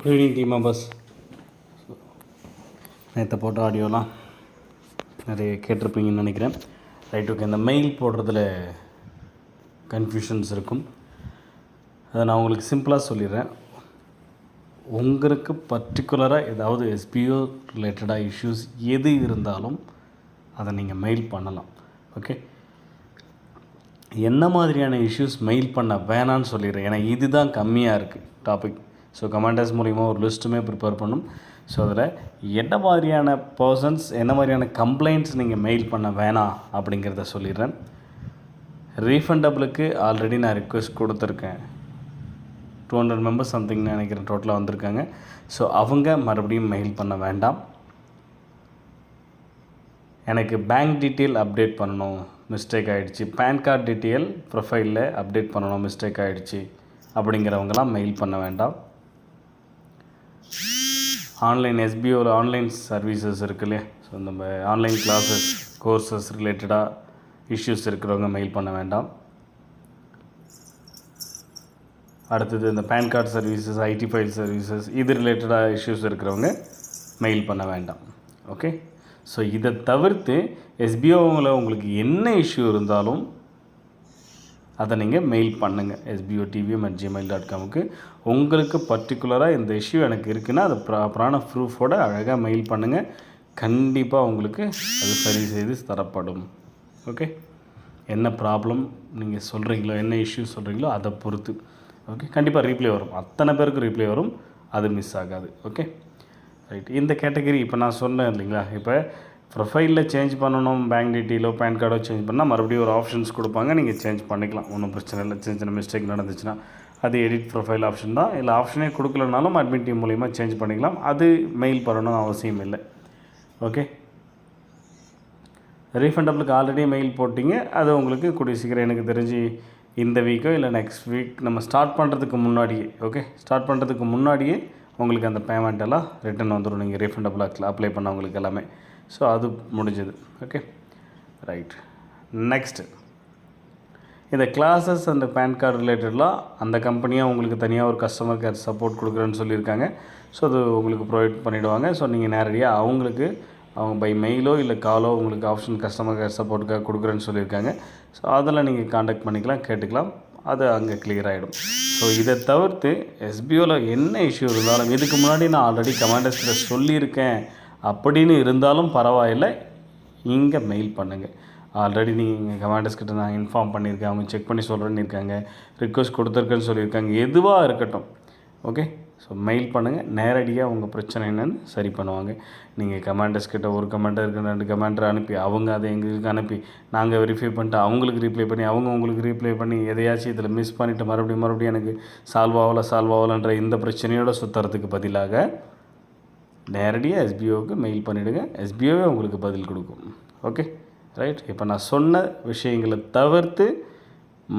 Good evening team members. நேற்று போட்ட ஆடியோலாம் நிறைய கேட்டிருப்பீங்கன்னு நினைக்கிறேன். Right, okay. இந்த மெயில் போடுறதுல கன்ஃபியூஷன்ஸ் இருக்கும். அதை நான் உங்களுக்கு சிம்பிளாக சொல்லிடுறேன். உங்களுக்கு பர்டிகுலராக ஏதாவது எஸ்பிஓ ரிலேட்டடாக இஷ்யூஸ் எது இருந்தாலும் அதை நீங்கள் மெயில் பண்ணலாம். ஓகே, என்ன மாதிரியான இஷ்யூஸ் மெயில் பண்ண வேணான்னு சொல்லிடுறேன். ஏன்னா இதுதான் கம்மியாக இருக்குது டாபிக். ஸோ கமெண்டர்ஸ் மூலிமா ஒரு லிஸ்ட்டுமே ப்ரிப்பேர் பண்ணும். ஸோ அதில் என்ன மாதிரியான பர்சன்ஸ், என்ன மாதிரியான கம்ப்ளைண்ட்ஸ் நீங்கள் மெயில் பண்ண வேணாம் அப்படிங்கிறத சொல்லிடுறேன். ரீஃபண்டபிளுக்கு ஆல்ரெடி நான் ரிக்வெஸ்ட் கொடுத்துருக்கேன். 200 மெம்பர்ஸ் சம்திங்னு நினைக்கிறேன் டோட்டலாக வந்திருக்காங்க. ஸோ அவங்க மறுபடியும் மெயில் பண்ண வேண்டாம். எனக்கு பேங்க் டீட்டெயில் அப்டேட் பண்ணணும், மிஸ்டேக் ஆகிடுச்சு. பேன் கார்டு டீட்டெயில் ப்ரொஃபைலில் அப்டேட் பண்ணணும், மிஸ்டேக் ஆகிடுச்சு அப்படிங்கிறவங்களாம் மெயில் பண்ண வேண்டாம். ஆன்லைன் எஸ்பிஓவில் ஆன்லைன் சர்வீசஸ் இருக்கு இல்லையா, ஸோ நம்ம ஆன்லைன் கிளாஸஸ் கோர்சஸ் ரிலேட்டடாக இஷ்யூஸ் இருக்கிறவங்க மெயில் பண்ண வேண்டாம். அடுத்தது இந்த PAN card services, IT file services, இது ரிலேட்டடாக இஷ்யூஸ் இருக்கிறவங்க மெயில் பண்ண வேண்டாம். ஓகே, ஸோ இதை தவிர்த்து எஸ்பிஓவில் உங்களுக்கு என்ன இஷ்யூ இருந்தாலும் அதை நீங்கள் மெயில் பண்ணுங்கள் sbo.tvm@gmail.comக்கு. உங்களுக்கு பர்டிகுலராக இந்த இஷ்யூ எனக்கு இருக்குன்னா அது ப்ராப்பரான ப்ரூஃபோடு அழகாக மெயில் பண்ணுங்கள். கண்டிப்பாக உங்களுக்கு அது சரி செய்து தரப்படும். ஓகே, என்ன ப்ராப்ளம் நீங்கள் சொல்கிறீங்களோ, என்ன இஷ்யூ சொல்கிறீங்களோ அதை பொறுத்து ஓகே கண்டிப்பாக ரீப்ளே வரும். அத்தனை பேருக்கு ரீப்ளே வரும், அது மிஸ் ஆகாது. Okay right. இந்த கேட்டகரி இப்போ நான் சொன்னேன் இல்லைங்களா, இப்போ ப்ரொஃபைலில் சேஞ்ச் பண்ணணும், பேங்க் டீட்டெயிலோ பேன் கார்டோ சேஞ்ச் பண்ணால் மறுபடியும் ஒரு ஆப்ஷன்ஸ் கொடுப்பாங்க, நீங்கள் சேஞ்ச் பண்ணிக்கலாம், ஒன்றும் பிரச்சனை இல்லை. சின்ன சின்ன மிஸ்டேக் நடந்துச்சுன்னா அது எடிட் ப்ரொஃபைல் ஆப்ஷன் தான். இல்லை ஆப்ஷனே கொடுக்கலனாலும் அட்மின் டீம் மூலிமா சேஞ்ச் பண்ணிக்கலாம், அது மெயில் பண்ணணும் அவசியம் இல்லை. ஓகே, ரீஃபண்டபிளுக்கு ஆல்ரெடி மெயில் போட்டிங்க, அது உங்களுக்கு கூடிய சீக்கிரம் எனக்கு தெரிஞ்சு இந்த வீக்கோ இல்லை நெக்ஸ்ட் வீக் நம்ம ஸ்டார்ட் பண்ணுறதுக்கு முன்னாடியே, ஓகே ஸ்டார்ட் பண்ணுறதுக்கு முன்னாடியே உங்களுக்கு அந்த பேமெண்ட் எல்லாம் ரிட்டன் வந்துடும், நீங்கள் ரீஃபண்டபிளாக அப்ளை பண்ணவங்களுக்கு எல்லாமே. ஸோ அது முடிஞ்சது. Okay right. நெக்ஸ்ட்டு இந்த கிளாஸஸ் அந்த பேன் கார்டு ரிலேட்டட்லாம் அந்த கம்பெனியாக உங்களுக்கு தனியாக ஒரு கஸ்டமர் கேர் சப்போர்ட் கொடுக்குறேன்னு சொல்லியிருக்காங்க. ஸோ அது உங்களுக்கு ப்ரொவைட் பண்ணிவிடுவாங்க. ஸோ நீங்கள் நேரடியாக அவங்களுக்கு அவங்க பை மெயிலோ இல்லை காலோ உங்களுக்கு ஆப்ஷன் கஸ்டமர் கேர் சப்போர்ட்டுக்காக கொடுக்குறேன்னு சொல்லியிருக்காங்க. ஸோ அதில் நீங்கள் காண்டாக்ட் பண்ணிக்கலாம், கேட்டுக்கலாம், அது அங்கே கிளியர் ஆகிடும். ஸோ இதை தவிர்த்து எஸ்பிஓவில் என்ன இஷ்யூ இருந்தாலும், இதுக்கு முன்னாடி நான் ஆல்ரெடி கமாண்டர்ஸில் சொல்லியிருக்கேன் அப்படின்னு இருந்தாலும் பரவாயில்லை, இங்கே மெயில் பண்ணுங்கள். ஆல்ரெடி நீங்கள் கமாண்டர்ஸ் கிட்ட நான் இன்ஃபார்ம் பண்ணியிருக்கேன், அவங்க செக் பண்ணி சொல்கிறேன்னு இருக்காங்க, ரிக்வெஸ்ட் கொடுத்துருக்கேன்னு சொல்லியிருக்காங்க, எதுவாக இருக்கட்டும். ஓகே, ஸோ மெயில் பண்ணுங்கள், நேரடியாக உங்கள் பிரச்சனை என்னென்னு சரி பண்ணுவாங்க. நீங்கள் கமாண்டர்ஸ் கிட்ட ஒரு கமாண்டருக்கு 2 கமாண்டர் அனுப்பி அவங்க அதை எங்களுக்கு அனுப்பி நாங்கள் வெரிஃபை பண்ணிட்டு அவங்களுக்கு ரீப்ளை பண்ணி அவங்க உங்களுக்கு ரீப்ளை பண்ணி எதையாச்சும் இதில் மிஸ் பண்ணிவிட்டு மறுபடியும் எனக்கு சால்வ் ஆகலைன்ற இந்த பிரச்சனையோடு சுற்றுறதுக்கு பதிலாக நேரடியாக எஸ்பிஓவுக்கு மெயில் பண்ணிவிடுங்க, எஸ்பிஓவே உங்களுக்கு பதில் கொடுக்கும். Okay right. இப்போ நான் சொன்ன விஷயங்களை தவிர்த்து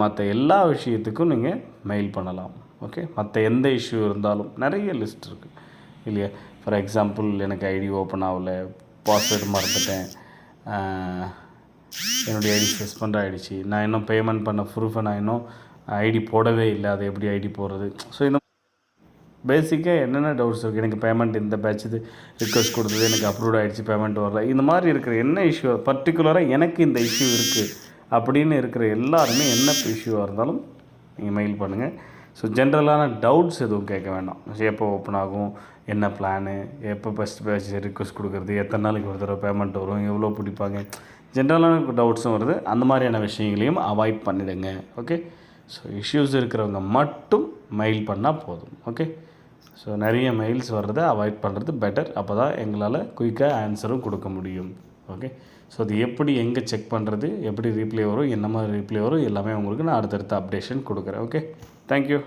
மற்ற எல்லா விஷயத்துக்கும் நீங்கள் மெயில் பண்ணலாம். ஓகே, மற்ற எந்த இஷ்யூ இருந்தாலும் நிறைய லிஸ்ட் இருக்குது இல்லையா. ஃபார் எக்ஸாம்பிள், எனக்கு ஐடி ஓப்பன் ஆகலை, பாஸ்வேர்டு மறந்துட்டேன், என்னுடைய ஐடி சஸ்பெண்ட் ஆகிடுச்சு, நான் இன்னும் பேமெண்ட் பண்ண ப்ரூஃபை நான் இன்னும் ஐடி போடவே இல்லை, அதை எப்படி ஐடி போடுறது. ஸோ இந்த பேசிக்காக என்னென்ன டவுட்ஸ் இருக்குது, எனக்கு பேமெண்ட் இந்த பேட்ச் இது ரிக்வெஸ்ட் கொடுத்தது எனக்கு அப்ரூவ் ஆகிடுச்சு, பேமெண்ட் வரல, இந்த மாதிரி இருக்கிற என்ன இஷ்யூ பர்டிகுலராக எனக்கு இந்த இஷ்யூ இருக்குது அப்படின்னு இருக்கிற எல்லாருமே என்ன இஷ்யூவாக இருந்தாலும் நீங்கள் மெயில் பண்ணுங்கள். ஸோ ஜென்ரலான டவுட்ஸ் எதுவும் கேட்க வேண்டாம். எப்போ ஓப்பன் ஆகும், என்ன பிளானு, எப்போ ஃபஸ்ட் பேட்ச் ரிக்வெஸ்ட் கொடுக்குறது, எத்தனை நாளைக்கு ஒரு தடவை பேமெண்ட் வரும், எவ்வளோ பிடிப்பாங்க, ஜென்ரலான டவுட்ஸும் வருது. அந்த மாதிரியான விஷயங்களையும் அவாய்ட் பண்ணிவிடுங்க. ஓகே, ஸோ இஷ்யூஸ் இருக்கிறவங்க மட்டும் மெயில் பண்ணால் போதும். ஓகே, ஸோ நிறைய மெயில்ஸ் வர்றதை அவாய்ட் பண்ணுறது பெட்டர். அப்போ தான் எங்களால் குயிக்காக ஆன்சரும் கொடுக்க முடியும். ஓகே, ஸோ அது எப்படி எங்கே செக் பண்ணுறது, எப்படி ரீப்ளே வரும், என்ன மாதிரி ரீப்ளே வரும், எல்லாமே உங்களுக்கு நான் அடுத்தடுத்த அப்டேஷன் கொடுக்குறேன். Okay, thank you.